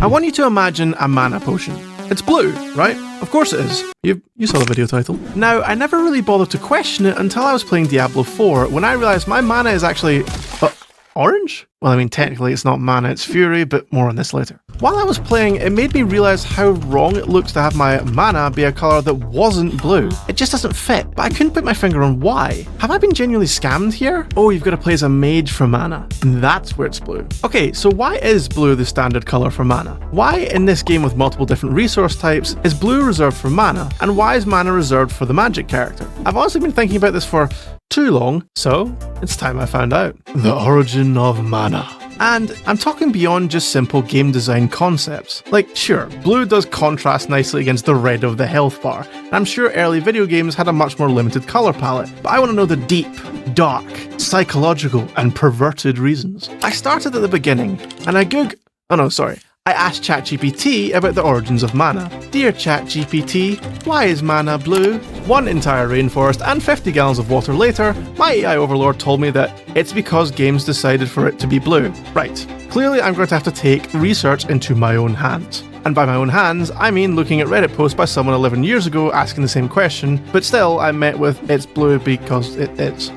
I want you to imagine a mana potion. It's blue, right? Of course it is. You saw the video title. Now, I never really bothered to question it until I was playing Diablo 4, when I realised my mana is actually... orange? Well, I mean, technically it's not mana, it's fury, but more on this later. While I was playing, it made me realise how wrong it looks to have my mana be a colour that wasn't blue. It just doesn't fit, but I couldn't put my finger on why. Have I been genuinely scammed here? Oh, you've got to play as a mage for mana, and that's where it's blue. Okay, so why is blue the standard colour for mana? Why, in this game with multiple different resource types, is blue reserved for mana, and why is mana reserved for the magic character? I've honestly been thinking about this for too long, so it's time I found out. The origin of mana. And I'm talking beyond just simple game design concepts. Like, sure, blue does contrast nicely against the red of the health bar, and I'm sure early video games had a much more limited colour palette, but I want to know the deep, dark, psychological, and perverted reasons. I started at the beginning, and I asked ChatGPT about the origins of mana. Dear ChatGPT, why is mana blue? One entire rainforest and 50 gallons of water later, my AI overlord told me that it's because games decided for it to be blue. Right, clearly I'm going to have to take research into my own hands. And by my own hands, I mean looking at Reddit posts by someone 11 years ago asking the same question, but still I'm met with it's blue because it is.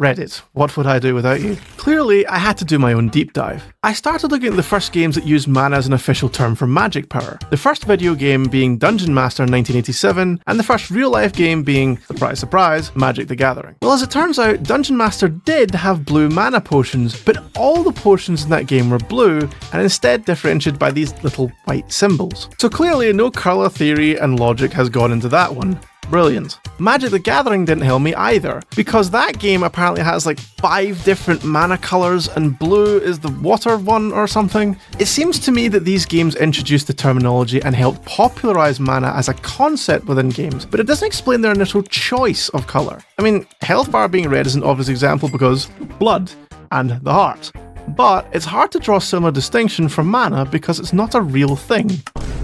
Reddit, what would I do without you? Clearly, I had to do my own deep dive. I started looking at the first games that used mana as an official term for magic power. The first video game being Dungeon Master in 1987, and the first real-life game being, surprise surprise, Magic the Gathering. Well, as it turns out, Dungeon Master did have blue mana potions, but all the potions in that game were blue, and instead differentiated by these little white symbols. So clearly, no colour theory and logic has gone into that one. Brilliant. Magic the Gathering didn't help me either, because that game apparently has like 5 different mana colours and blue is the water one or something. It seems to me that these games introduced the terminology and helped popularise mana as a concept within games, but it doesn't explain their initial choice of colour. I mean, health bar being red is an obvious example because blood and the heart. But it's hard to draw a similar distinction from mana because it's not a real thing.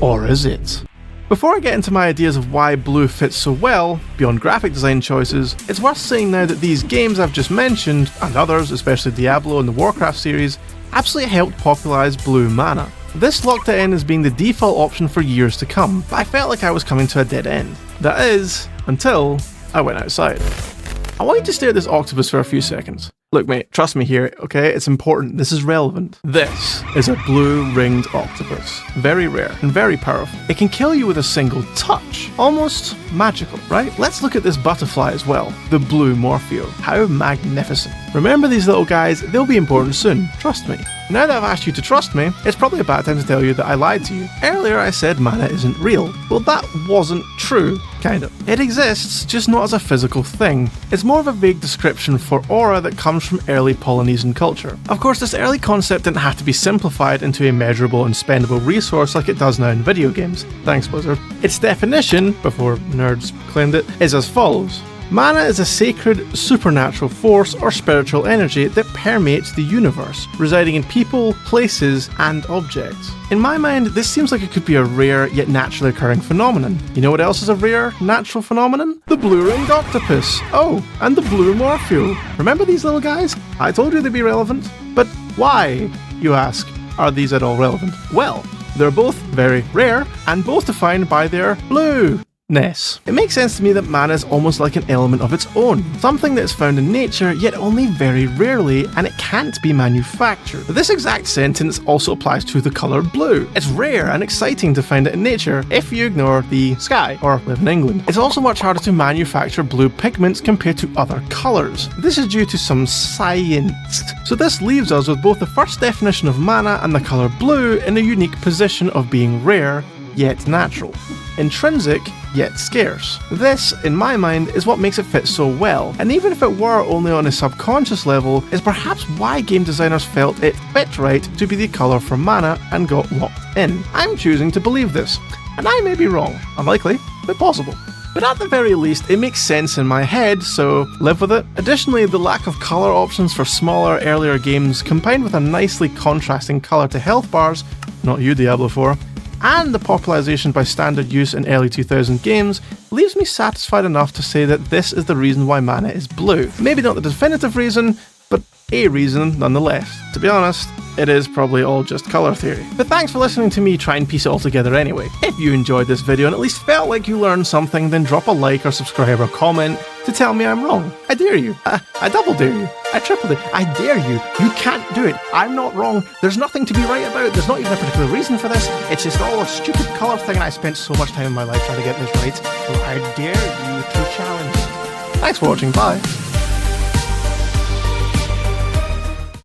Or is it? Before I get into my ideas of why blue fits so well, beyond graphic design choices, it's worth saying now that these games I've just mentioned, and others, especially Diablo and the Warcraft series, absolutely helped popularise blue mana. This locked it in as being the default option for years to come, but I felt like I was coming to a dead end. That is, until I went outside. I want you to stare at this octopus for a few seconds. Look mate, trust me here, okay? It's important. This is relevant. This is a blue ringed octopus. Very rare and very powerful. It can kill you with a single touch. Almost magical, right? Let's look at this butterfly as well. The blue Morpheo. How magnificent. Remember these little guys, they'll be important soon. Trust me. Now that I've asked you to trust me, it's probably a bad time to tell you that I lied to you. Earlier I said mana isn't real. Well, that wasn't true, kind of. It exists, just not as a physical thing. It's more of a vague description for aura that comes from early Polynesian culture. Of course, this early concept didn't have to be simplified into a measurable and spendable resource like it does now in video games. Thanks, Blizzard. Its definition, before nerds claimed it, is as follows. Mana is a sacred, supernatural force or spiritual energy that permeates the universe, residing in people, places, and objects. In my mind, this seems like it could be a rare yet naturally occurring phenomenon. You know what else is a rare, natural phenomenon? The blue-ringed octopus. Oh, and the blue Morpheo. Remember these little guys? I told you they'd be relevant. But why, you ask, are these at all relevant? Well, they're both very rare, and both defined by their blue. It makes sense to me that mana is almost like an element of its own, something that's found in nature yet only very rarely, and it can't be manufactured. This exact sentence also applies to the colour blue. It's rare and exciting to find it in nature if you ignore the sky or live in England. It's also much harder to manufacture blue pigments compared to other colours. This is due to some science. So this leaves us with both the first definition of mana and the colour blue in a unique position of being rare yet natural. Intrinsic, yet scarce. This, in my mind, is what makes it fit so well, and even if it were only on a subconscious level, is perhaps why game designers felt it fit right to be the colour for mana and got locked in. I'm choosing to believe this, and I may be wrong. Unlikely, but possible. But at the very least, it makes sense in my head, so live with it. Additionally, the lack of colour options for smaller, earlier games, combined with a nicely contrasting colour to health bars, not you Diablo 4, and the popularisation by standard use in early 2000 games, leaves me satisfied enough to say that this is the reason why mana is blue. Maybe not the definitive reason, but a reason nonetheless. To be honest, it is probably all just colour theory. But thanks for listening to me try and piece it all together anyway. If you enjoyed this video and at least felt like you learned something, then drop a like or subscribe or comment to tell me I'm wrong. I dare you. I double dare you. I triple dare. I dare you. You can't do it. I'm not wrong. There's nothing to be right about. There's not even a particular reason for this. It's just all a stupid colour thing, and I spent so much time in my life trying to get this right. So I dare you to challenge me. Thanks for watching. Bye.